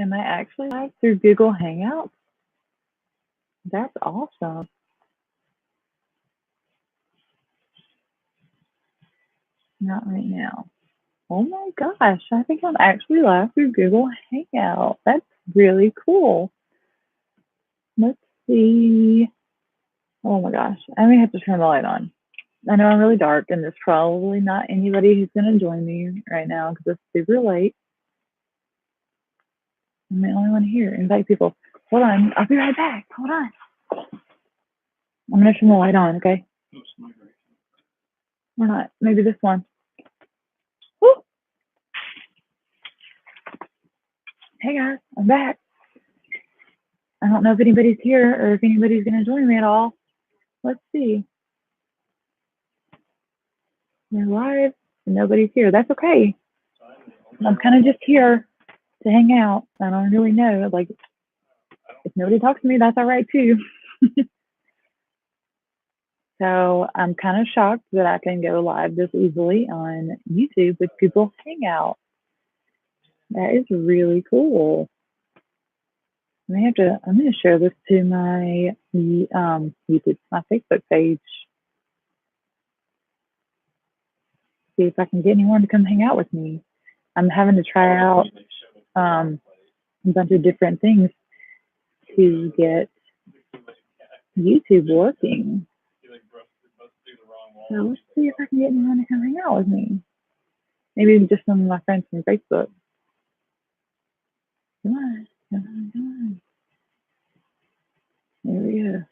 Am I actually live through Google Hangouts? That's awesome. Not right now. Oh my gosh, I think I'm actually live through Google Hangout. That's really cool. Let's see. Oh my gosh, I may have to turn the light on. I know I'm really dark, and there's probably not anybody who's going to join me right now because it's super late. I'm the only one here. Invite people. Hold on, I'll be right back. Hold on. I'm going to turn the light on, okay? Or not. Maybe this one. Woo! Hey guys, I'm back. I don't know if anybody's here or if anybody's going to join me at all. Let's see. We're live and nobody's here. That's okay. I'm kind of just here to hang out. I don't really know. Like, if nobody talks to me, that's all right too. So I'm kind of shocked that I can go live this easily on YouTube with Google Hangout. That is really cool. I'm going to share this to my YouTube, my Facebook page. See if I can get anyone to come hang out with me. I'm having to try out a bunch of different things to get YouTube working. So let's see if I can get anyone to come hang out with me. Maybe just some of my friends from Facebook. Come on, come on, come on. There we go.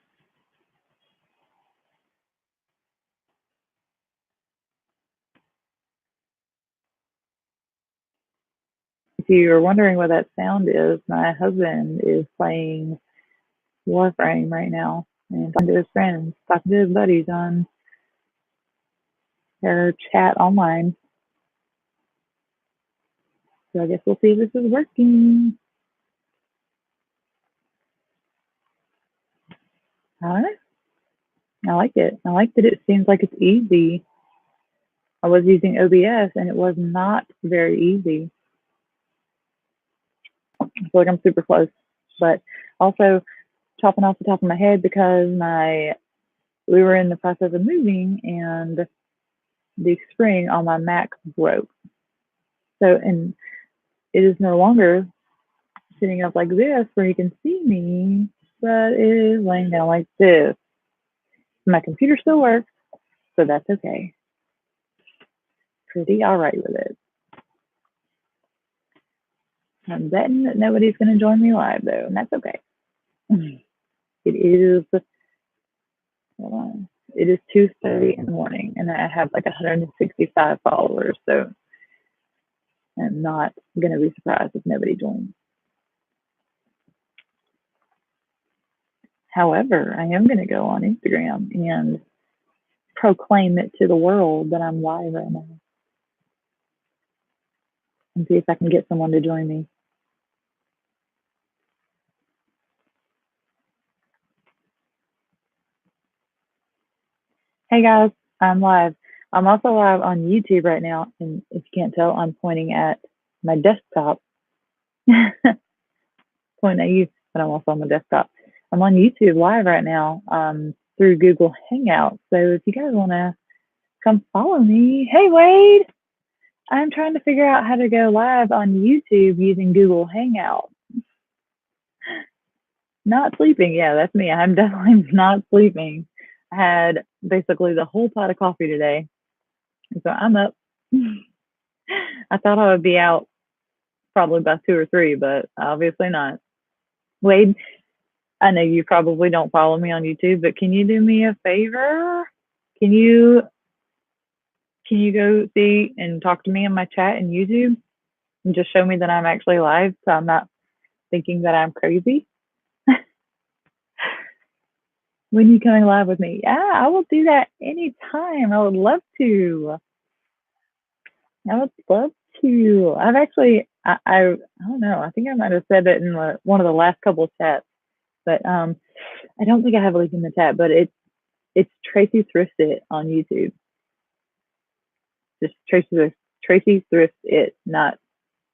If you're wondering what that sound is, my husband is playing Warframe right now and talking to his friends, talking to his buddies on their chat online. So I guess we'll see if this is working. Huh? I like it. I like that it seems like it's easy. I was using OBS and it was not very easy. I feel like I'm super close, but also chopping off the top of my head because we were in the process of moving and the spring on my Mac broke. So, and it is no longer sitting up like this where you can see me, but it is laying down like this. My computer still works, so that's okay. Pretty all right with it. I'm betting that nobody's going to join me live though, and that's okay. It is, hold on, it is 2:30 in the morning, and I have like 165 followers, so I'm not going to be surprised if nobody joins. However, I am going to go on Instagram and proclaim it to the world that I'm live right now and see if I can get someone to join me. Hey guys, I'm live. I'm also live on YouTube right now, and if you can't tell, I'm pointing at my desktop. Pointing at you, but I'm also on my desktop. I'm on YouTube live right now through Google Hangout. So if you guys want to come follow me, hey Wade, I'm trying to figure out how to go live on YouTube using Google Hangout. Not sleeping, yeah, that's me. I'm definitely not sleeping. I had basically the whole pot of coffee today, and so I'm up. I thought I would be out probably by 2 or 3, but obviously not. Wade, I know you probably don't follow me on YouTube, but can you do me a favor? Can you go see and talk to me in my chat in YouTube and just show me that I'm actually live so I'm not thinking that I'm crazy? When you coming live with me? Yeah, I will do that anytime. I would love to. I would love to. I've actually, I don't know. I think I might have said it in one of the last couple of chats, but I don't think I have a link in the chat. But it's Tracy Thrift It on YouTube. Just Tracy Thrift It. Not,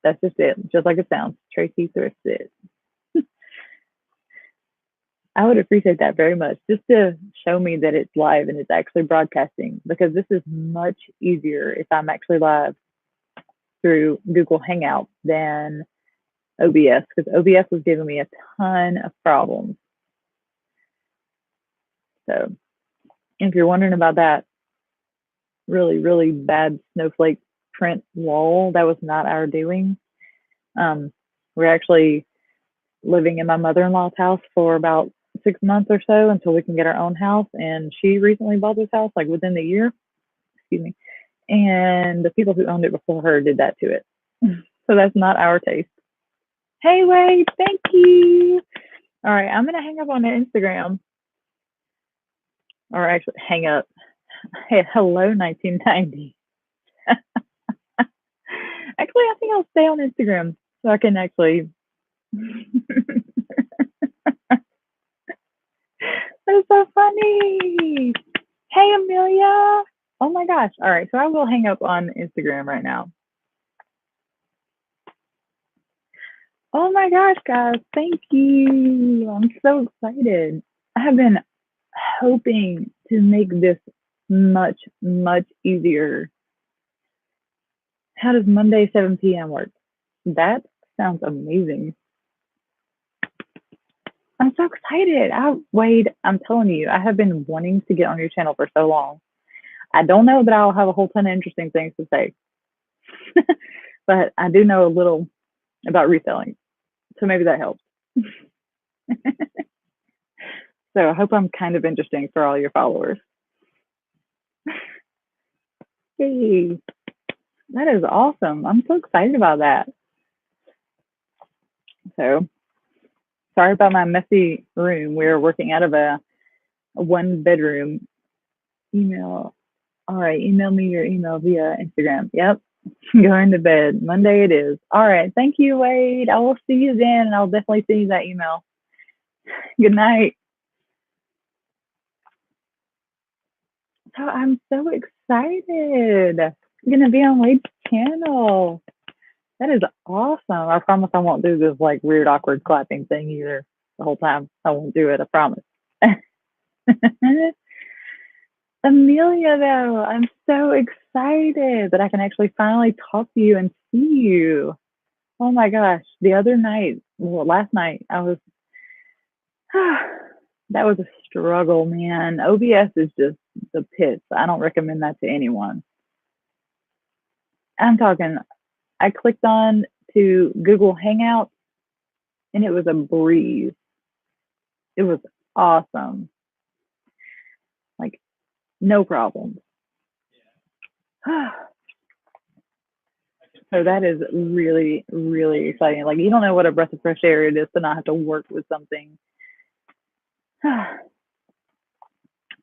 that's just it. Just like it sounds. Tracy thrifts it. I would appreciate that very much, just to show me that it's live and it's actually broadcasting, because this is much easier if I'm actually live through Google Hangouts than OBS, because OBS was giving me a ton of problems. So if you're wondering about that really, really bad snowflake print wall, that was not our doing. We're actually living in my mother-in-law's house for about 6 months or so until we can get our own house. And she recently bought this house, like within the year, excuse me. And the people who owned it before her did that to it. So that's not our taste. Hey, Wade, thank you. All right, I'm going to hang up on the Instagram. Or actually, hang up. Hey, hello, 1990. Actually, I think I'll stay on Instagram so I can actually. That's so funny. Hey, Amelia. Oh my gosh. All right, so I will hang up on Instagram right now. Oh my gosh, guys. Thank you. I'm so excited. I have been hoping to make this much, much easier. How does Monday 7 p.m. work? That sounds amazing. I'm so excited. Wade, I'm telling you, I have been wanting to get on your channel for so long. I don't know that I'll have a whole ton of interesting things to say, but I do know a little about reselling. So maybe that helps. So I hope I'm kind of interesting for all your followers. Hey, that is awesome. I'm so excited about that. So sorry about my messy room. We're working out of a 1-bedroom. Email. All right, email me your email via Instagram. Yep. Going to bed. Monday it is. All right. Thank you, Wade. I will see you then, and I'll definitely send you that email. Good night. So I'm so excited. I'm going to be on Wade's channel. That is awesome. I promise I won't do this like weird, awkward clapping thing either the whole time. I won't do it. I promise. Amelia, though, I'm so excited that I can actually finally talk to you and see you. Oh my gosh. The other night, well, last night, I was, that was a struggle, man. OBS is just the pits. I don't recommend that to anyone. I'm talking, I clicked on to Google Hangouts and it was a breeze. It was awesome. Like, no problem. So that is really, really exciting. Like, you don't know what a breath of fresh air it is to not have to work with something.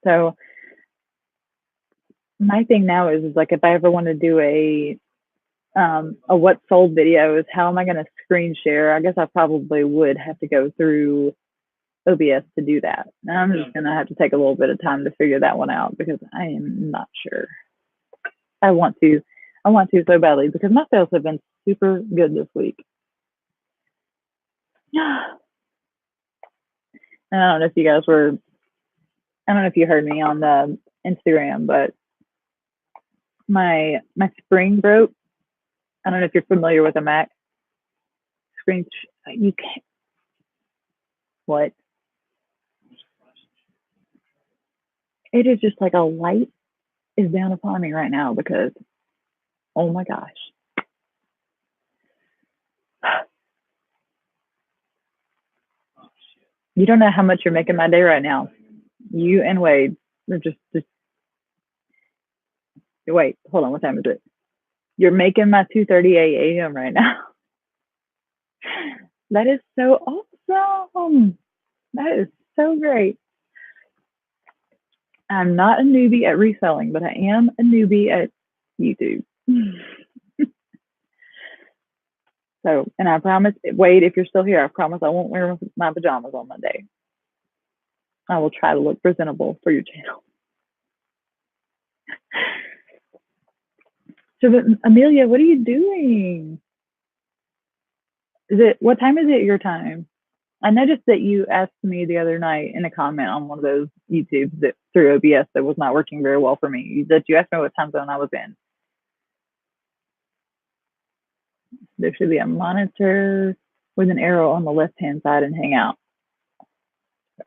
So my thing now is like, if I ever want to do a what sold video, is how am I going to screen share? I guess I probably would have to go through OBS to do that. And I'm just going to have to take a little bit of time to figure that one out because I am not sure. I want to so badly because my sales have been super good this week. And I don't know if you guys were, I don't know if you heard me on the Instagram, but my spring broke. I don't know if you're familiar with a Mac screen. You can't. What? It is just like a light is down upon me right now because, oh my gosh. You don't know how much you're making my day right now. You and Wade are just wait, hold on. What time is it? You're making my 2:38 a.m. right now. That is so awesome. That is so great. I'm not a newbie at reselling, but I am a newbie at YouTube. So, and I promise, Wade, if you're still here, I promise I won't wear my pajamas on Monday. I will try to look presentable for your channel. So, but Amelia, what are you doing? what time is it your time? I noticed that you asked me the other night in a comment on one of those YouTubes that through OBS that was not working very well for me. That you asked me what time zone I was in. There should be a monitor with an arrow on the left hand side and Hangout.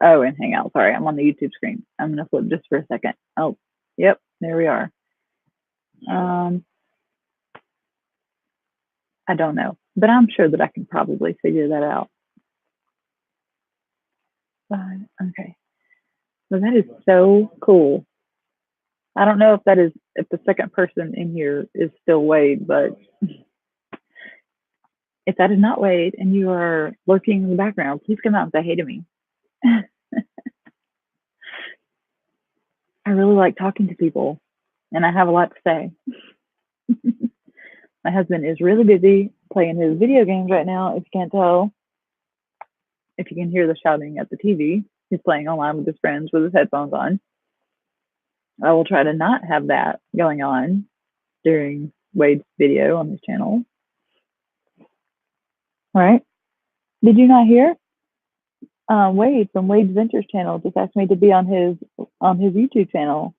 Oh, and Hangout. Sorry, I'm on the YouTube screen. I'm gonna flip just for a second. Oh, yep, there we are. I don't know, but I'm sure that I can probably figure that out. Okay. Well, that is so cool. I don't know if that is if the second person in here is still Wade, but if that is not Wade and you are lurking in the background, please come out and say hey to me. I really like talking to people and I have a lot to say. My husband is really busy playing his video games right now, if you can't tell. If you can hear the shouting at the TV, he's playing online with his friends with his headphones on. I will try to not have that going on during Wade's video on his channel. All right. Did you not hear? Wade from Wade's Ventures channel just asked me to be on his YouTube channel.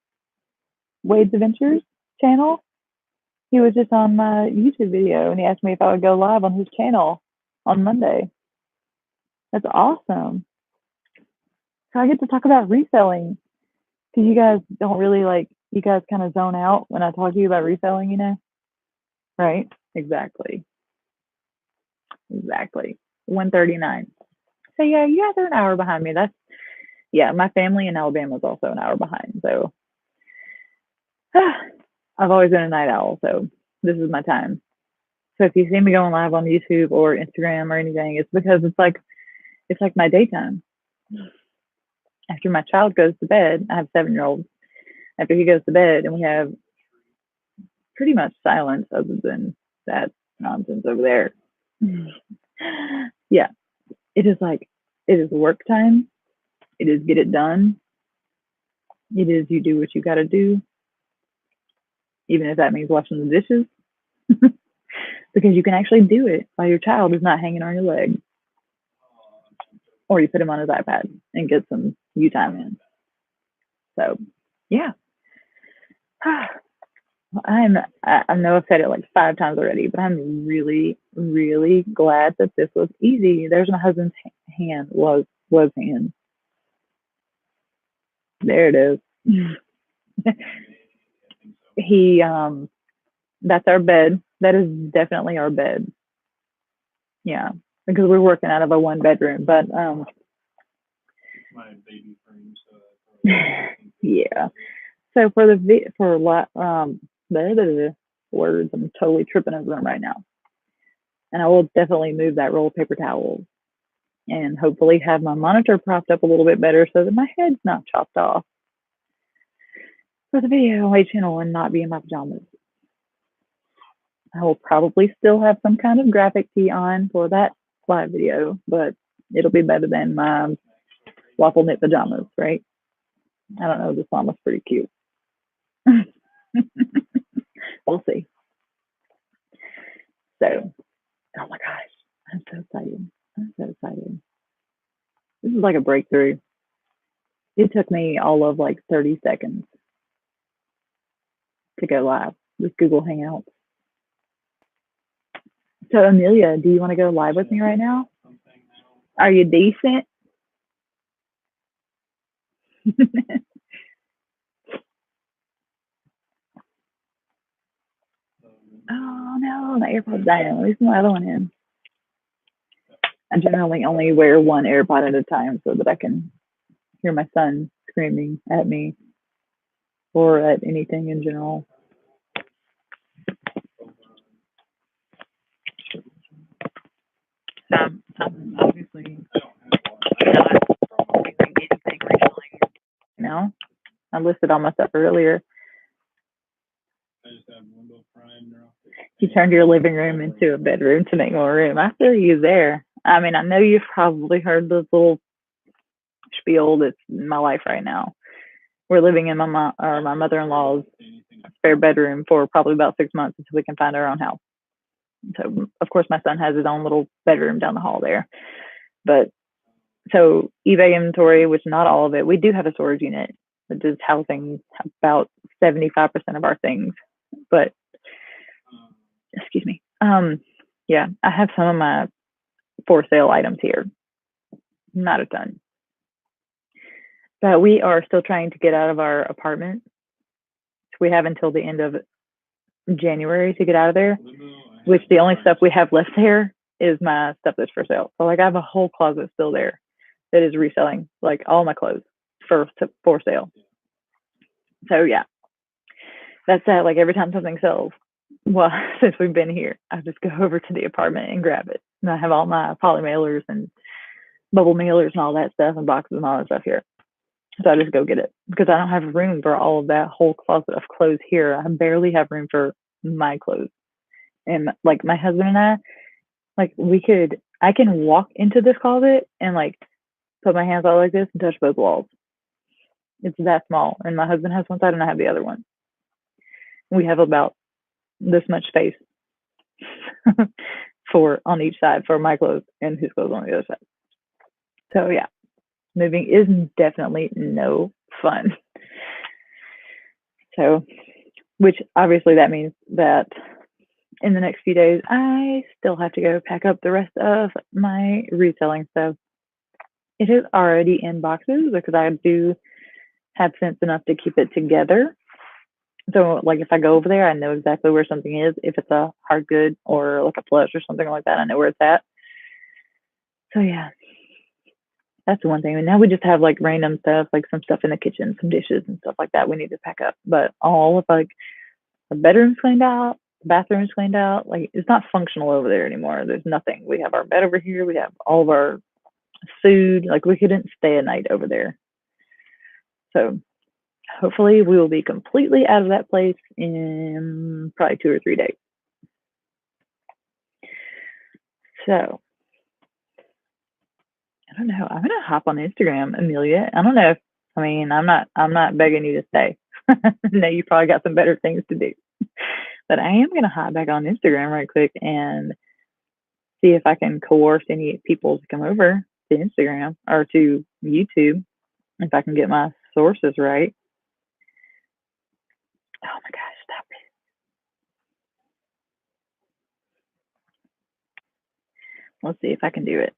Wade's Adventures channel. He was just on my YouTube video and he asked me if I would go live on his channel on Monday. That's awesome. So I get to talk about reselling because you guys don't really you guys kind of zone out when I talk to you about reselling, you know? Right? Exactly. 1:39. So yeah, you guys are an hour behind me. My family in Alabama is also an hour behind. So I've always been a night owl, so this is my time. So if you see me going live on YouTube or Instagram or anything, it's because it's like my daytime. After my child goes to bed, I have a 7-year-old. After he goes to bed, and we have pretty much silence other than that nonsense over there. Yeah, it is work time. It is get it done. It is you do what you got to do, even if that means washing the dishes, because you can actually do it while your child is not hanging on your leg. Or you put him on his iPad and get some you time in. So, yeah. I know I've said it like 5 times already, but I'm really, really glad that this was easy. There's my husband's hand, was hand. There it is. He, that's our bed. That is definitely our bed. Yeah, because we're working out of a 1-bedroom, but my baby frame. So yeah. So for the words, I'm totally tripping over them right now. And I will definitely move that roll of paper towels and hopefully have my monitor propped up a little bit better so that my head's not chopped off for the video on channel and not be in my pajamas. I will probably still have some kind of graphic tee on for that live video, but it'll be better than my waffle knit pajamas, right? I don't know, this one looks pretty cute. We'll see. So, oh my gosh, I'm so excited. This is like a breakthrough. It took me all of like 30 seconds to go live with Google Hangouts. So, Amelia, do you want to go live with me right now? Are you decent? Oh no, my AirPod's dying. At least my other one in. I generally only wear one AirPod at a time so that I can hear my son screaming at me or at anything in general. I'm obviously not doing anything recently. No, I listed all my stuff earlier. You turned your living room into a bedroom to make more room. I feel you there. I mean, I know you've probably heard this little spiel that's in my life right now. We're living in my mother-in-law's spare bedroom for probably about 6 months until we can find our own house. So of course my son has his own little bedroom down the hall there. But so eBay inventory, which not all of it, we do have a storage unit that is housing about 75% of our things. But excuse me. Yeah, I have some of my for sale items here. Not a ton. But we are still trying to get out of our apartment. We have until the end of January to get out of there, which the only stuff we have left there is my stuff that's for sale. So like I have a whole closet still there that is reselling, like all my clothes for sale. So yeah, that's that. Like every time something sells, well, since we've been here, I just go over to the apartment and grab it. And I have all my poly mailers and bubble mailers and all that stuff and boxes and all that stuff here. So I just go get it because I don't have room for all of that whole closet of clothes here. I barely have room for my clothes. And like my husband and I, like I can walk into this closet and like put my hands out like this and touch both walls. It's that small. And my husband has one side and I have the other one. We have about this much space for on each side for my clothes and his clothes on the other side. So yeah, moving is definitely no fun. So, which obviously that means that in the next few days, I still have to go pack up the rest of my reselling stuff. It is already in boxes because I do have sense enough to keep it together. So, like, if I go over there, I know exactly where something is. If it's a hard good or like a plush or something like that, I know where it's at. So, yeah, that's the one thing. And now we just have like random stuff, like some stuff in the kitchen, some dishes and stuff like that we need to pack up. But all of like the bedroom's cleaned out, the bathroom's cleaned out. Like, it's not functional over there anymore. There's nothing. We have our bed over here. We have all of our food. Like, we couldn't stay a night over there. So, hopefully, we will be completely out of that place in probably 2 or 3 days. So, I don't know. I'm gonna hop on Instagram, Amelia. I don't know if I'm not begging you to stay. No, you probably got some better things to do. But I am gonna hop back on Instagram right quick and see if I can coerce any people to come over to Instagram or to YouTube if I can get my sources right. Oh my gosh, stop it. Let's see if I can do it.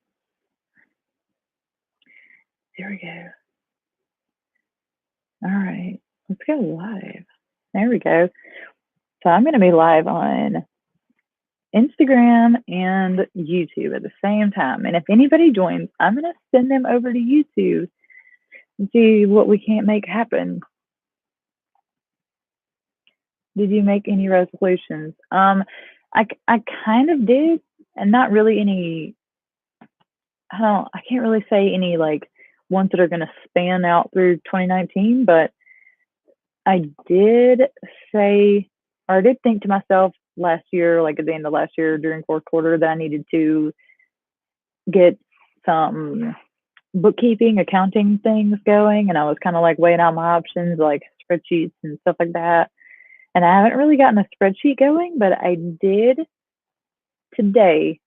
There we go. All right, let's go live. There we go. So I'm going to be live on Instagram and YouTube at the same time. And if anybody joins, I'm going to send them over to YouTube and see what we can't make happen. Did you make any resolutions? I kind of did, and not really any. I can't really say any like ones that are going to span out through 2019, but I did say, or I did think to myself last year, like at the end of last year during fourth quarter, that I needed to get some bookkeeping, accounting things going. And I was kind of like weighing out my options, like spreadsheets and stuff like that. And I haven't really gotten a spreadsheet going, but I did today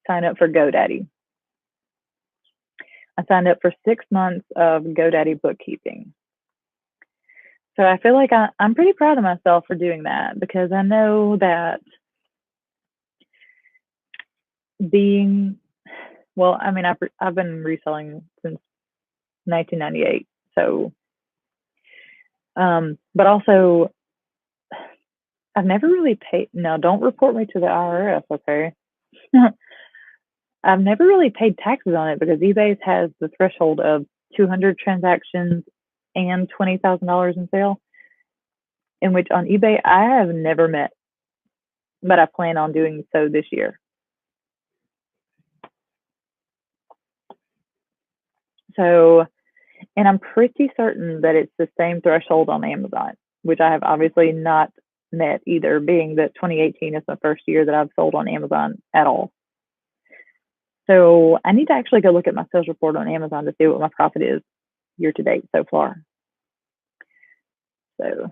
sign up for GoDaddy. I signed up for 6 months of GoDaddy bookkeeping. So I feel like I'm pretty proud of myself for doing that because I know that I've been reselling since 1998. So, but also I've never really paid. Now, don't report me to the IRS, okay? I've never really paid taxes on it because eBay has the threshold of 200 transactions and $20,000 in sale, in which on eBay I have never met, but I plan on doing so this year. So, and I'm pretty certain that it's the same threshold on Amazon, which I have obviously not met either, being that 2018 is the first year that I've sold on Amazon at all. So I need to actually go look at my sales report on Amazon to see what my profit is year to date so far. So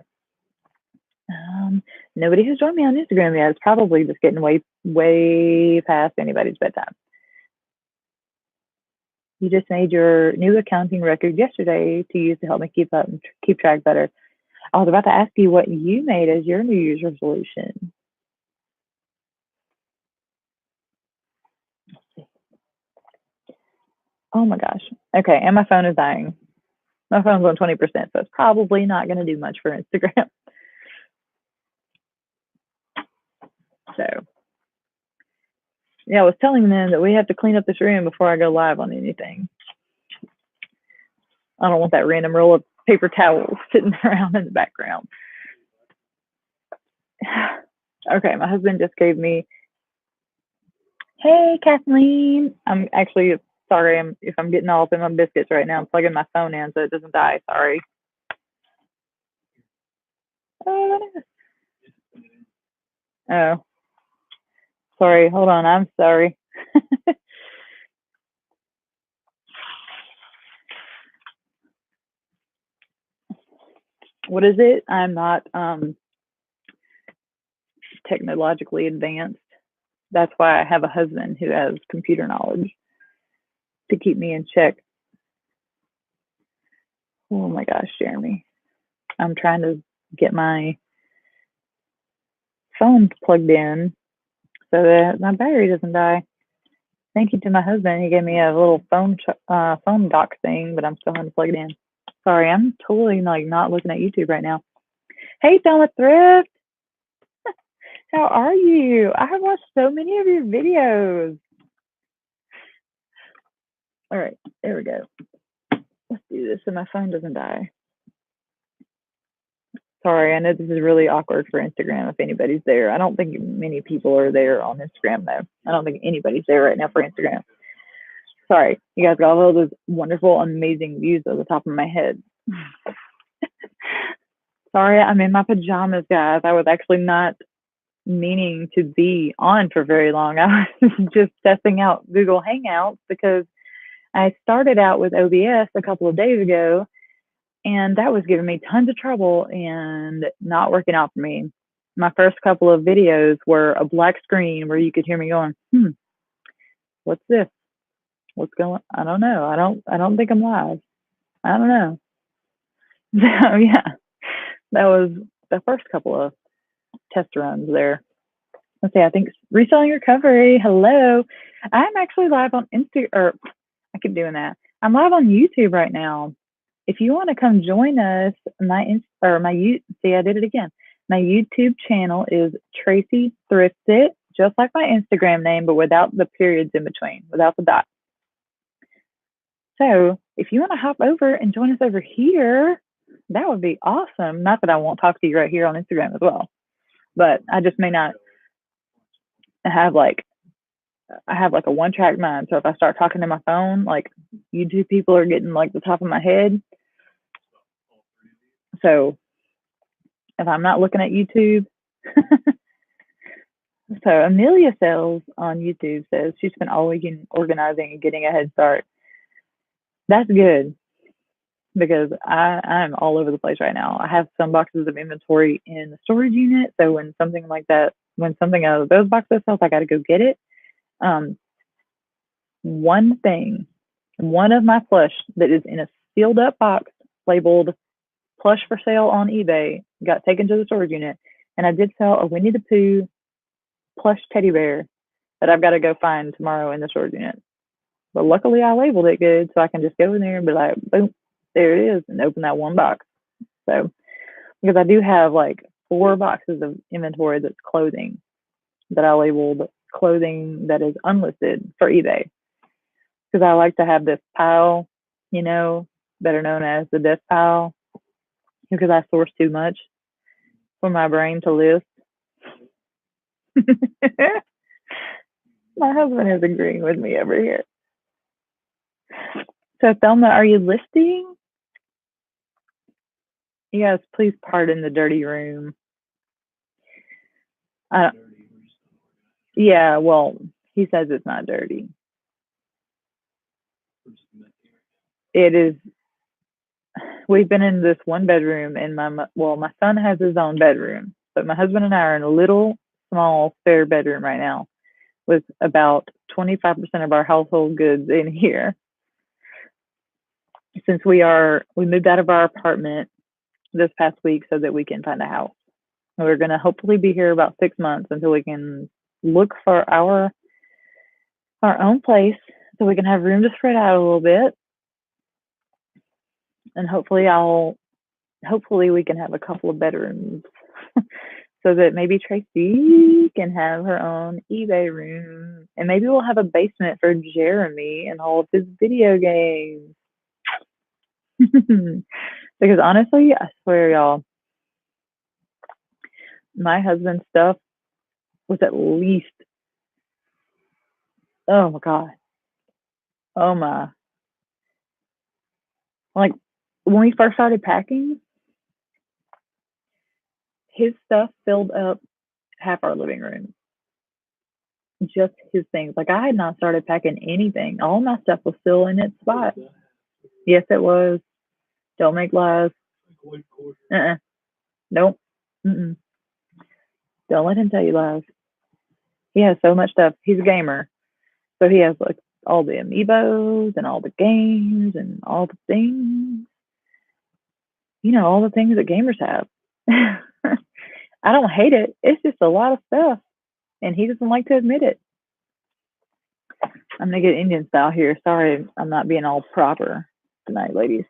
Nobody has joined me on Instagram yet. It's probably just getting way past anybody's bedtime. You just made your new accounting record yesterday to use to help me keep up and keep track better. I was about to ask you what you made as your New Year's resolution. Oh my gosh. Okay, and my phone is dying. My phone's on 20%, so it's probably not going to do much for Instagram. So, yeah, I was telling them that we have to clean up this room before I go live on anything. I don't want that random roll of paper towels sitting around in the background. Okay, my husband just gave me, hey, Kathleen. I'm actually sorry if I'm getting all up in my biscuits right now. I'm plugging my phone in so it doesn't die. Sorry. Oh, sorry. Hold on. I'm sorry. What is it? I'm not technologically advanced. That's why I have a husband who has computer knowledge to keep me in check. Oh my gosh, Jeremy. I'm trying to get my phone plugged in so that my battery doesn't die. Thank you to my husband. He gave me a little phone dock thing, but I'm still having to plug it in. Sorry, I'm totally like not looking at YouTube right now. Hey, Thelma Thrift. How are you? I have watched so many of your videos. All right, there we go. Let's do this so my phone doesn't die. Sorry, I know this is really awkward for Instagram if anybody's there. I don't think many people are there on Instagram, though. I don't think anybody's there right now for Instagram. Sorry, you guys got all those wonderful, amazing views at the top of my head. Sorry, I'm in my pajamas, guys. I was actually not meaning to be on for very long. I was just testing out Google Hangouts because I started out with OBS a couple of days ago, and that was giving me tons of trouble and not working out for me. My first couple of videos were a black screen where you could hear me going, what's this? What's going? I don't know. I don't think I'm live. I don't know. So yeah, that was the first couple of test runs there. Let's see. I think reselling recovery. Hello, I'm actually live on I keep doing that. I'm live on YouTube right now. If you want to come join us, see, I did it again. My YouTube channel is Tracy Thrifted, just like my Instagram name, but without the periods in between, without the dot. So if you want to hop over and join us over here, that would be awesome. Not that I won't talk to you right here on Instagram as well, but I just may not have I have like a one-track mind. So if I start talking to my phone, like YouTube people are getting like the top of my head. So if I'm not looking at YouTube, so Amelia Sells on YouTube says she spent all weekend organizing and getting a head start. That's good because I'm all over the place right now. I have some boxes of inventory in the storage unit. So when something out of those boxes sells, I got to go get it. One of my plush that is in a sealed up box labeled plush for sale on eBay got taken to the storage unit, and I did sell a Winnie the Pooh plush teddy bear that I've got to go find tomorrow in the storage unit. But luckily I labeled it good, so I can just go in there and be like, boom, there it is, and open that one box. So, because I do have like 4 boxes of inventory that's clothing that I labeled clothing that is unlisted for eBay. Because I like to have this pile, better known as the death pile, because I source too much for my brain to list. My husband is agreeing with me over here. So, Thelma, are you listing? You guys, please pardon the dirty room. Yeah, well, he says it's not dirty. It is. we've been in this one bedroom, and my son has his own bedroom, but my husband and I are in a little small spare bedroom right now with about 25% of our household goods in here. Since we moved out of our apartment this past week so that we can find a house. We're going to hopefully be here about 6 months until we can look for our own place so we can have room to spread out a little bit. And hopefully we can have a couple of bedrooms so that maybe Tracy can have her own eBay room. And maybe we'll have a basement for Jeremy and all of his video games. Because honestly, I swear, y'all, my husband's stuff was at least, oh my God. Oh my. Like when we first started packing, his stuff filled up half our living room. Just his things. Like I had not started packing anything. All my stuff was still in its spot. Yes, it was. Don't make lies. Nope. Mm-mm. Don't let him tell you lies. He has so much stuff. He's a gamer. So he has like all the amiibos and all the games and all the things. All the things that gamers have. I don't hate it. It's just a lot of stuff. And he doesn't like to admit it. I'm going to get Indian style here. Sorry, I'm not being all proper tonight, ladies.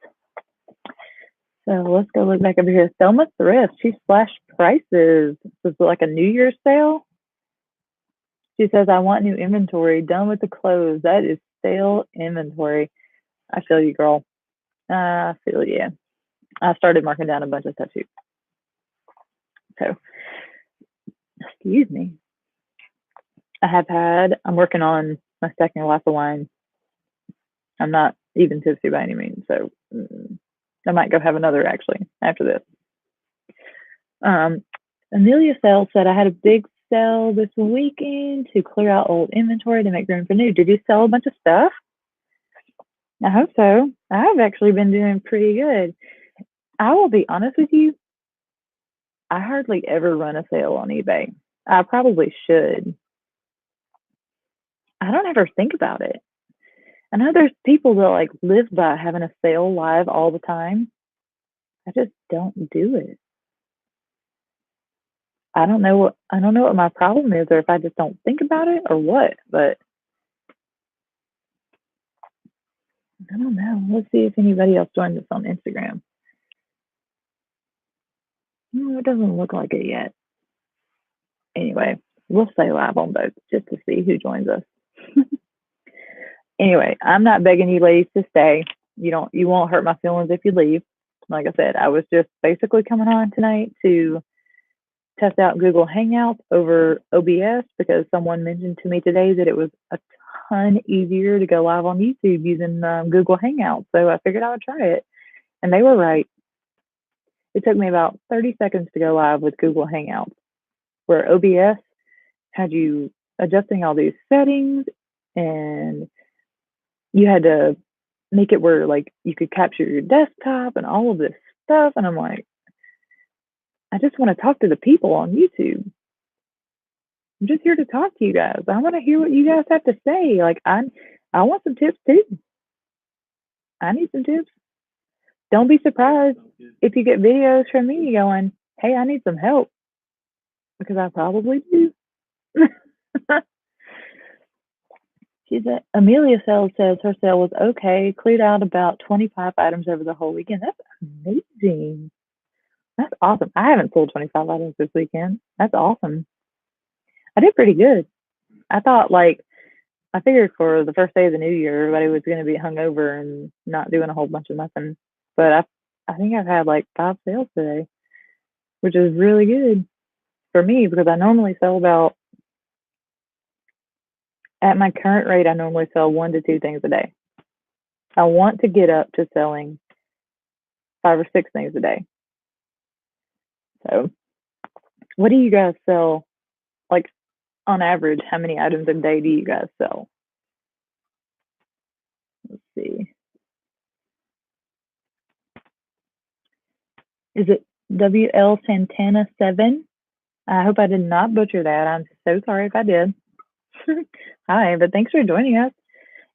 So let's go look back over here. Thelma Thrift. She slashed prices. This is like a New Year's sale. She says, I want new inventory. Done with the clothes. That is sale inventory. I feel you, girl. I feel you. I started marking down a bunch of stuff too. So, excuse me. I'm working on my second glass of wine. I'm not even tipsy by any means, so I might go have another actually after this. Amelia Sales said, I had a big sale this weekend to clear out old inventory to make room for new. Did you sell a bunch of stuff? I hope so. I've actually been doing pretty good. I will be honest with you. I hardly ever run a sale on eBay. I probably should. I don't ever think about it. I know there's people that like live by having a sale live all the time. I just don't do it. I don't know what my problem is, or if I just don't think about it or what, but I don't know. Let's see if anybody else joins us on Instagram. No, it doesn't look like it yet. Anyway, we'll stay live on both just to see who joins us. Anyway, I'm not begging you ladies to stay. You won't hurt my feelings if you leave. Like I said, I was just basically coming on tonight to test out Google Hangouts over OBS because someone mentioned to me today that it was a ton easier to go live on YouTube using Google Hangouts. So I figured I would try it. And they were right. It took me about 30 seconds to go live with Google Hangouts, where OBS had you adjusting all these settings and you had to make it where like you could capture your desktop and all of this stuff. And I'm like, I just want to talk to the people on YouTube. I'm just here to talk to you guys. I want to hear what you guys have to say. Like I want some tips too. I need some tips. Don't be surprised if you get videos from me going, hey, I need some help. Because I probably do. She said, Amelia Sales says her sale was okay, cleared out about 25 items over the whole weekend. That's amazing. That's awesome. I haven't sold 25 items this weekend. That's awesome. I did pretty good. I figured for the first day of the new year, everybody was going to be hungover and not doing a whole bunch of nothing. But I think I've had like 5 sales today, which is really good for me because I normally sell at my current rate, I normally sell 1 to 2 things a day. I want to get up to selling 5 or 6 things a day. So, what do you guys sell? Like, on average, how many items a day do you guys sell? Let's see. Is it WL Santana 7? I hope I did not butcher that. I'm so sorry if I did. Hi, but thanks for joining us.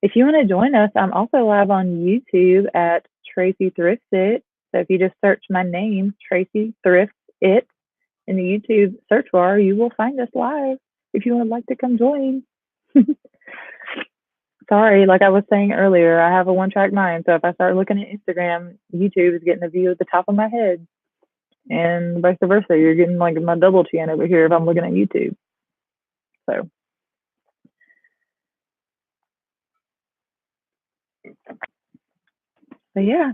If you want to join us, I'm also live on YouTube at Tracy Thrifts It. So if you just search my name, Tracy Thrifts It, in the YouTube search bar, you will find us live if you would like to come join. Sorry, like I was saying earlier, I have a one-track mind. So if I start looking at Instagram, YouTube is getting a view at the top of my head. And vice versa, you're getting like my double chin over here if I'm looking at YouTube. So, but yeah,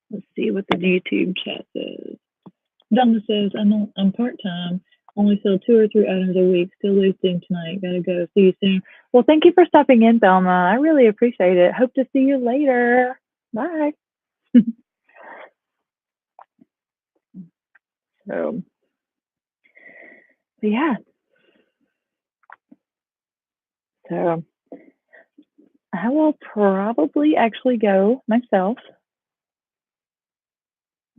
let's see what the YouTube chat says. Donna says, I'm part time, only sell 2 or 3 items a week, still listing tonight. Gotta go. See you soon. Well, thank you for stopping in, Thelma. I really appreciate it. Hope to see you later. Bye. So, yeah. So, I will probably actually go myself.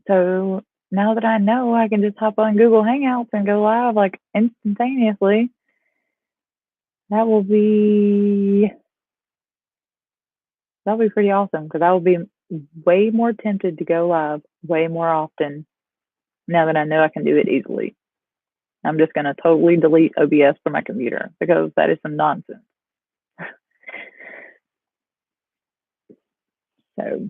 So now that I know, I can just hop on Google Hangouts and go live like instantaneously. That'll be pretty awesome because I will be way more tempted to go live way more often now that I know I can do it easily. I'm just going to totally delete OBS from my computer because that is some nonsense. So,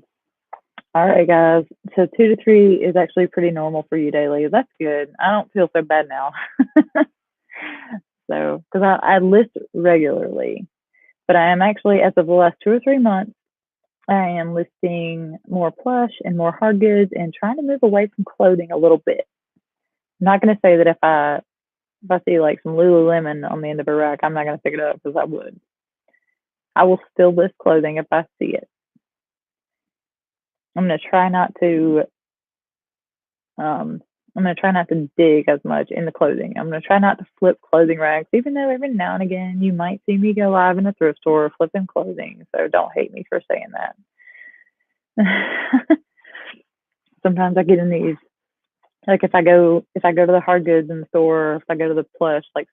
all right, guys. So 2 to 3 is actually pretty normal for you daily. That's good. I don't feel so bad now. So, because I list regularly, but I am actually, as of the last 2 or 3 months, I am listing more plush and more hard goods and trying to move away from clothing a little bit. I'm not going to say that if I see like some Lululemon on the end of a rack, I'm not going to pick it up because I would. I will still list clothing if I see it. I'm going to try not to. I'm going to try not to dig as much in the clothing. I'm going to try not to flip clothing racks, even though every now and again you might see me go live in a thrift store flipping clothing. So don't hate me for saying that. Sometimes I get in these, like if I go to the hard goods in the store, or if I go to the plush, like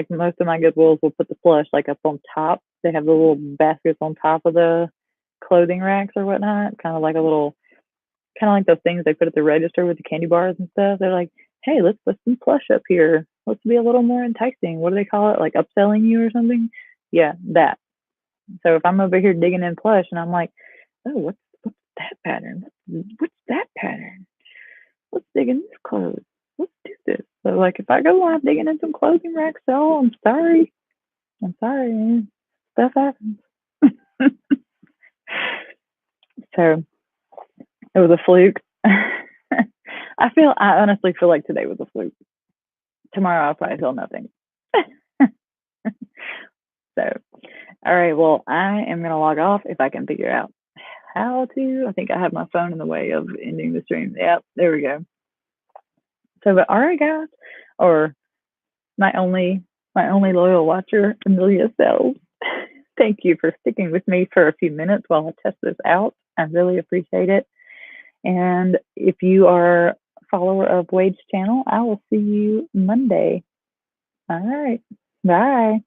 most of my Goodwills will put the plush like up on top. They have the little baskets on top of the clothing racks or whatnot, kind of like those things they put at the register with the candy bars and stuff. They're like, hey, let's put some plush up here. Let's be a little more enticing. What do they call it? Like upselling you or something? Yeah, that. So if I'm over here digging in plush and I'm like, oh, what's that pattern? What's that pattern? Let's dig in this clothes. Let's do this. So like if I go live digging in some clothing racks, so I'm sorry. Stuff happens. So it was a fluke. I honestly feel like today was a fluke. Tomorrow I'll probably feel nothing. So, all right. Well, I am going to log off if I can figure out how to. I think I have my phone in the way of ending the stream. Yep, there we go. So, but all right, guys, or my only loyal watcher, Amelia Sells. Thank you for sticking with me for a few minutes while I test this out. I really appreciate it. And if you are a follower of Wade's channel, I will see you Monday. All right. Bye.